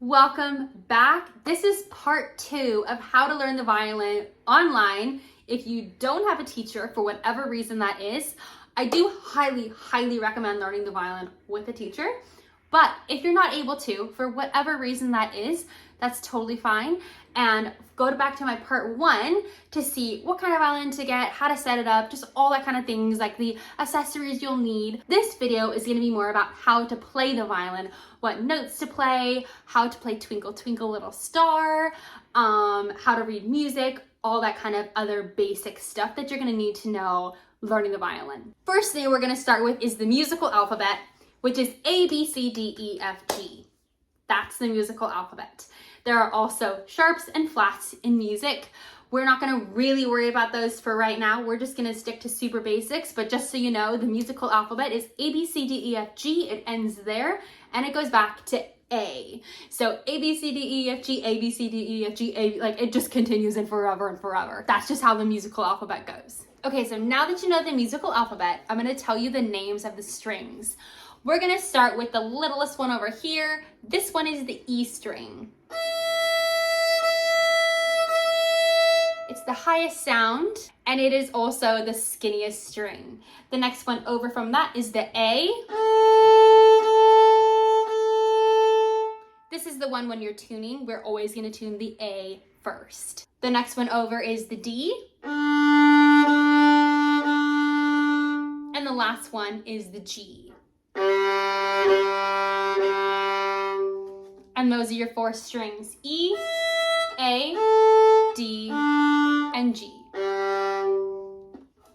Welcome back. This is part 2 of how to learn the violin online if you don't have a teacher for whatever reason that is. I do highly recommend learning the violin with a teacher, but if you're not able to, for whatever reason that is, that's totally fine. And go back to my part 1 to see what kind of violin to get, how to set it up, just all that kind of things, like the accessories you'll need. This video is going to be more about how to play the violin, what notes to play, how to play Twinkle, Twinkle, Little Star, how to read music, all that kind of other basic stuff that you're going to need to know learning the violin. First thing we're going to start with is the musical alphabet, which is A, B, C, D, E, F, G. That's the musical alphabet. There are also sharps and flats in music. We're not going to really worry about those for right now. We're just going to stick to super basics, but just so you know, the musical alphabet is A, B, C, D, E, F, G. It ends there, and it goes back to A. So A, B, C, D, E, F, G, A, B, C, D, E, F, G, A, like it just continues in forever and forever. That's just how the musical alphabet goes. Okay, so now that you know the musical alphabet, I'm going to tell you the names of the strings. We're going to start with the littlest one over here. This one is the E string. It's the highest sound, and it is also the skinniest string. The next one over from that is the A. This is the one when you're tuning. We're always going to tune the A first. The next one over is the D. And the last one is the G. And those are your 4 strings: E, A, D, and G.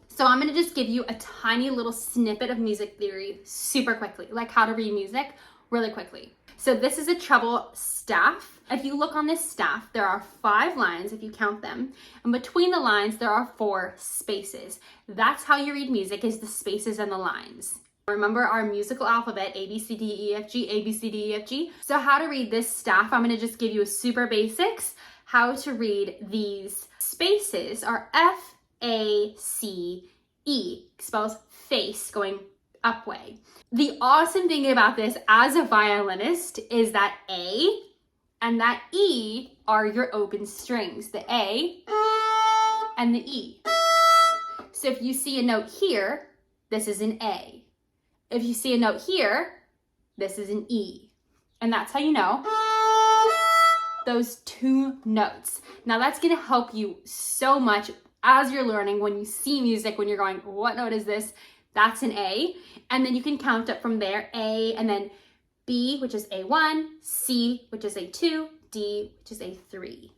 So I'm going to just give you a tiny little snippet of music theory super quickly, like how to read music really quickly. So this is a treble staff. If you look on this staff, there are 5 lines if you count them, and between the lines there are 4 spaces. That's how you read music, is the spaces and the lines. Remember our musical alphabet, A, B, C, D, E, F, G, A, B, C, D, E, F, G. So how to read this staff, I'm going to just give you a super basics. How to read these spaces are F, A, C, E. Spells face, going up way. The awesome thing about this as a violinist is that A and that E are your open strings, the A and the E. So if you see a note here, this is an A. If you see a note here, this is an E. And that's how you know those 2 notes. Now that's going to help you so much as you're learning. When you see music, when you're going, what note is this? That's an A. And then you can count up from there, A, and then B, which is A1, C, which is A2, D, which is A3.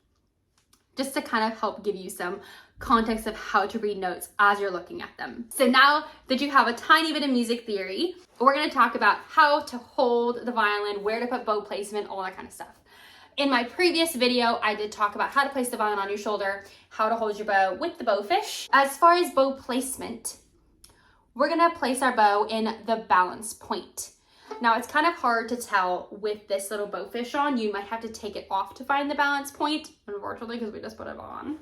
Just to kind of help give you some context of how to read notes as you're looking at them. So now that you have a tiny bit of music theory, we're going to talk about how to hold the violin, where to put bow placement, all that kind of stuff. In my previous video, I did talk about how to place the violin on your shoulder, how to hold your bow with the bowfish. As far as bow placement, we're going to place our bow in the balance point. Now it's kind of hard to tell with this little bowfish on. You might have to take it off to find the balance point, unfortunately, because we just put it on.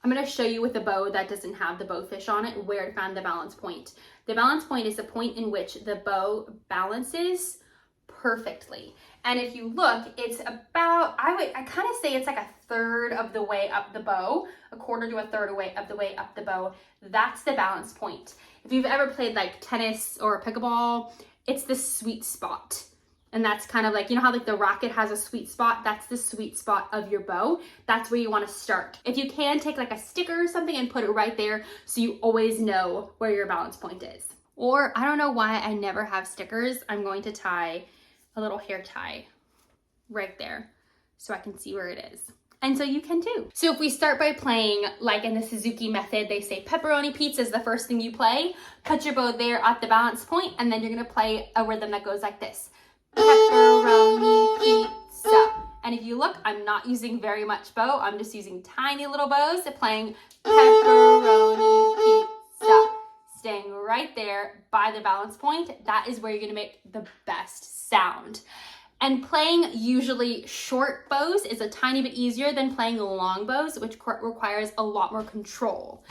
I'm going to show you with the bow that doesn't have the bowfish on it where to find the balance point. The balance point is the point in which the bow balances perfectly. And if you look, it's about, I kind of say it's like a third of the way up the bow, a quarter to a third of the way up the bow. That's the balance point. If you've ever played like tennis or pickleball, it's the sweet spot. And that's kind of like, you know how like the racket has a sweet spot? That's the sweet spot of your bow. That's where you want to start. If you can, take like a sticker or something and put it right there so you always know where your balance point is. Or I don't know why I never have stickers. I'm going to tie a little hair tie right there so I can see where it is. And so you can too. So if we start by playing, like in the Suzuki method, they say pepperoni pizza is the first thing you play. Put your bow there at the balance point, and then you're gonna play a rhythm that goes like this. Pepperoni pizza. And if you look, I'm not using very much bow. I'm just using tiny little bows, playing pepperoni pizza. Staying right there by the balance point. That is where you're gonna make the best sound. And playing usually short bows is a tiny bit easier than playing long bows, which requires a lot more control.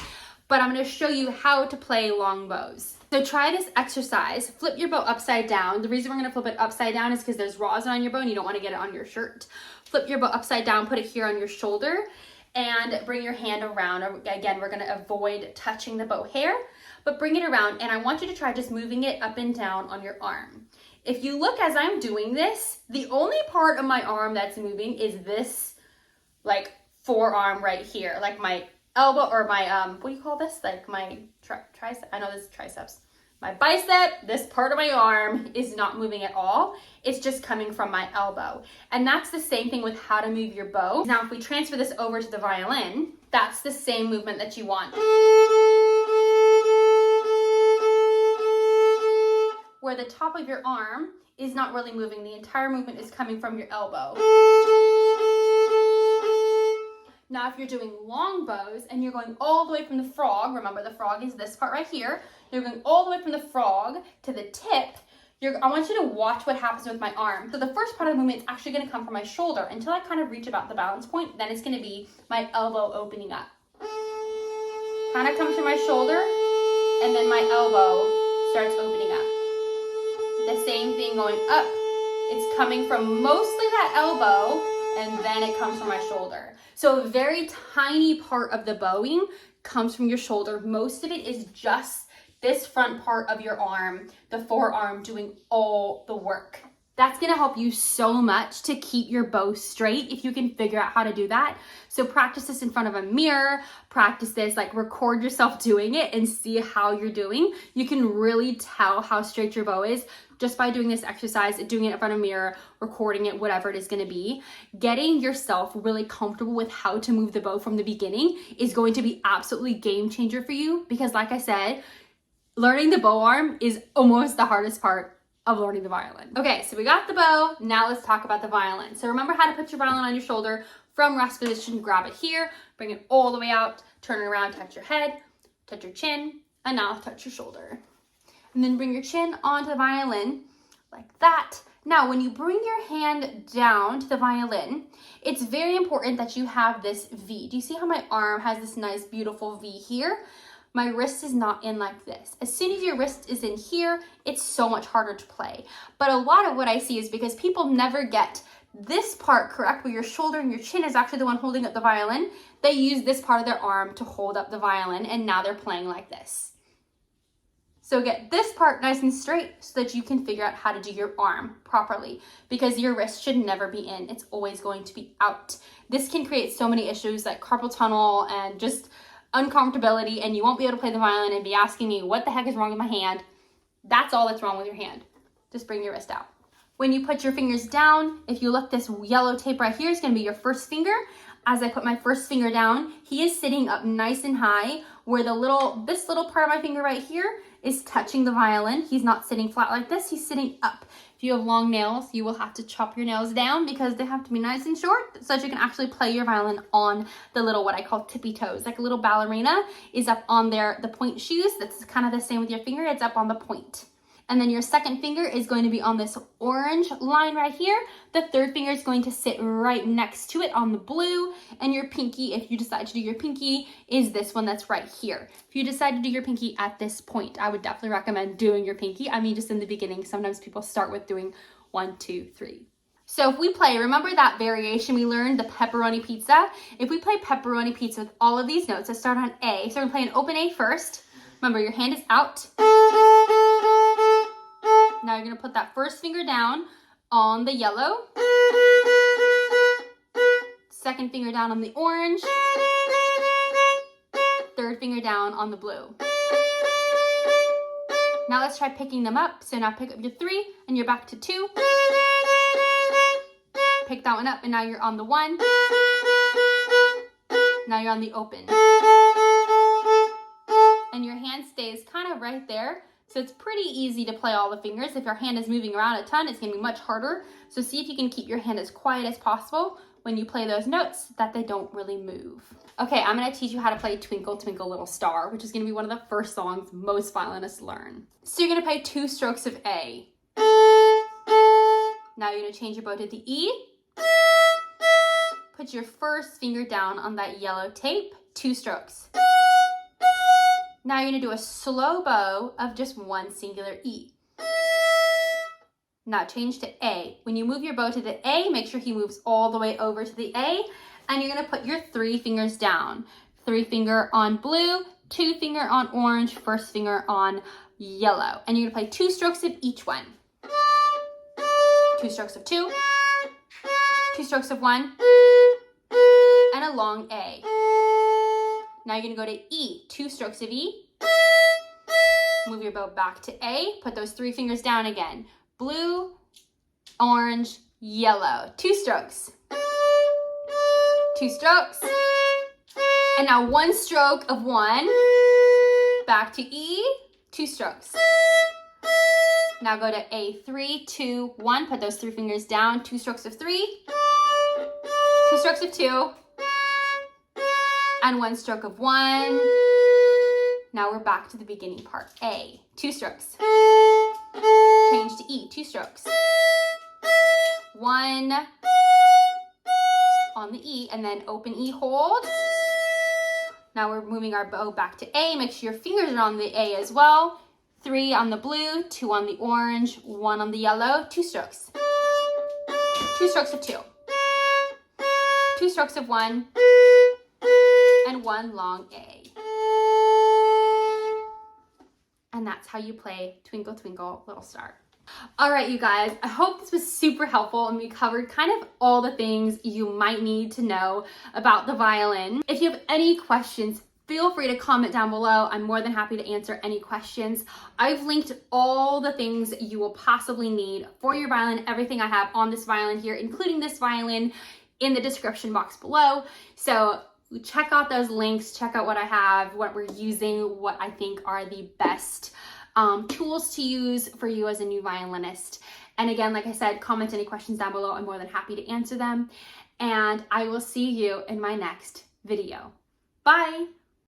But I'm going to show you how to play long bows. So try this exercise. Flip your bow upside down. The reason we're gonna flip it upside down is because there's rosin on your bow and you don't wanna get it on your shirt. Flip your bow upside down, put it here on your shoulder, and bring your hand around. Again, we're gonna avoid touching the bow hair, but bring it around, and I want you to try just moving it up and down on your arm. If you look as I'm doing this, the only part of my arm that's moving is this, like, forearm right here, like my elbow, or my, what do you call this? Like my tricep, I know this is triceps. My bicep, this part of my arm is not moving at all. It's just coming from my elbow. And that's the same thing with how to move your bow. Now, if we transfer this over to the violin, that's the same movement that you want. Where the top of your arm is not really moving. The entire movement is coming from your elbow. Now, if you're doing long bows and you're going all the way from the frog, remember the frog is this part right here, you're going all the way from the frog to the tip, I want you to watch what happens with my arm. So the first part of the movement is actually going to come from my shoulder until I kind of reach about the balance point. Then it's going to be my elbow opening up. Kind of comes from my shoulder, and then my elbow starts opening up. The same thing going up. It's coming from mostly that elbow, and then it comes from my shoulder. So a very tiny part of the bowing comes from your shoulder. Most of it is just this front part of your arm, the forearm, doing all the work. That's gonna help you so much to keep your bow straight if you can figure out how to do that. So practice this in front of a mirror, practice this, like record yourself doing it and see how you're doing. You can really tell how straight your bow is just by doing this exercise, doing it in front of a mirror, recording it, whatever it is gonna be. Getting yourself really comfortable with how to move the bow from the beginning is going to be absolutely game changer for you, because like I said, learning the bow arm is almost the hardest part of learning the violin. Okay, so we got the bow, now let's talk about the violin. So remember how to put your violin on your shoulder. From rest position, grab it here, bring it all the way out, turn it around, touch your head, touch your chin, and now touch your shoulder. And then bring your chin onto the violin like that. Now, when you bring your hand down to the violin, it's very important that you have this V. Do you see how my arm has this nice, beautiful V here? My wrist is not in like this. As soon as your wrist is in here, it's so much harder to play. But a lot of what I see is because people never get this part correct, where your shoulder and your chin is actually the one holding up the violin. They use this part of their arm to hold up the violin, and now they're playing like this. So get this part nice and straight so that you can figure out how to do your arm properly, because your wrist should never be in. It's always going to be out. This can create so many issues like carpal tunnel and just uncomfortability, and you won't be able to play the violin and be asking me what the heck is wrong with my hand. That's all that's wrong with your hand. Just bring your wrist out. When you put your fingers down, if you look, this yellow tape right here is going to be your first finger. As I put my first finger down, he is sitting up nice and high, where this little part of my finger right here is touching the violin. He's not sitting flat like this, he's sitting up. If you have long nails, you will have to chop your nails down because they have to be nice and short so that you can actually play your violin on the little, what I call tippy toes. Like a little ballerina is up on there, the point shoes. That's kind of the same with your finger, it's up on the point. And then your second finger is going to be on this orange line right here. The third finger is going to sit right next to it on the blue. And your pinky, if you decide to do your pinky, is this one that's right here. If you decide to do your pinky at this point, I would definitely recommend doing your pinky. I mean, just in the beginning, sometimes people start with doing 1, 2, 3. So if we play, remember that variation we learned, the pepperoni pizza? If we play pepperoni pizza with all of these notes, let's start on A. So we're gonna play an open A first. Remember, your hand is out. Now you're gonna put that first finger down on the yellow. Second finger down on the orange. Third finger down on the blue. Now let's try picking them up. So now pick up your 3 and you're back to 2. Pick that one up and now you're on the 1. Now you're on the open. And your hand stays kind of right there. So it's pretty easy to play all the fingers. If your hand is moving around a ton, it's gonna be much harder. So see if you can keep your hand as quiet as possible when you play those notes, that they don't really move. Okay, I'm gonna teach you how to play Twinkle, Twinkle, Little Star, which is gonna be one of the first songs most violinists learn. So you're gonna play 2 strokes of A. Now you're gonna change your bow to the E. Put your first finger down on that yellow tape, 2 strokes. Now you're gonna do a slow bow of just one singular E. Now change to A. When you move your bow to the A, make sure he moves all the way over to the A, and you're gonna put your 3 fingers down. 3 finger on blue, 2 finger on orange, 1st finger on yellow. And you're gonna play 2 strokes of each one. 2 strokes of 2, 2 strokes of 1, and a long A. Now you're gonna go to E, 2 strokes of E. Move your bow back to A, put those 3 fingers down again. Blue, orange, yellow. 2 strokes. 2 strokes. And now 1 stroke of 1. Back to E, 2 strokes. Now go to A, 3, 2, 1. Put those 3 fingers down. 2 strokes of 3. 2 strokes of 2. And 1 stroke of 1. Now we're back to the beginning part. A, 2 strokes. Change to E, 2 strokes. 1 on the E, and then open E, hold. Now we're moving our bow back to A. Make sure your fingers are on the A as well. 3 on the blue, 2 on the orange, 1 on the yellow, 2 strokes. 2 strokes of 2. 2 strokes of 1, and 1 long A. And that's how you play Twinkle Twinkle Little Star. All right, you guys, I hope this was super helpful and we covered kind of all the things you might need to know about the violin. If you have any questions, feel free to comment down below. I'm more than happy to answer any questions. I've linked all the things you will possibly need for your violin, everything I have on this violin here, including this violin, in the description box below. So check out those links, check out what I have, what we're using, what I think are the best tools to use for you as a new violinist. And again, like I said, comment any questions down below. I'm more than happy to answer them. And I will see you in my next video. Bye.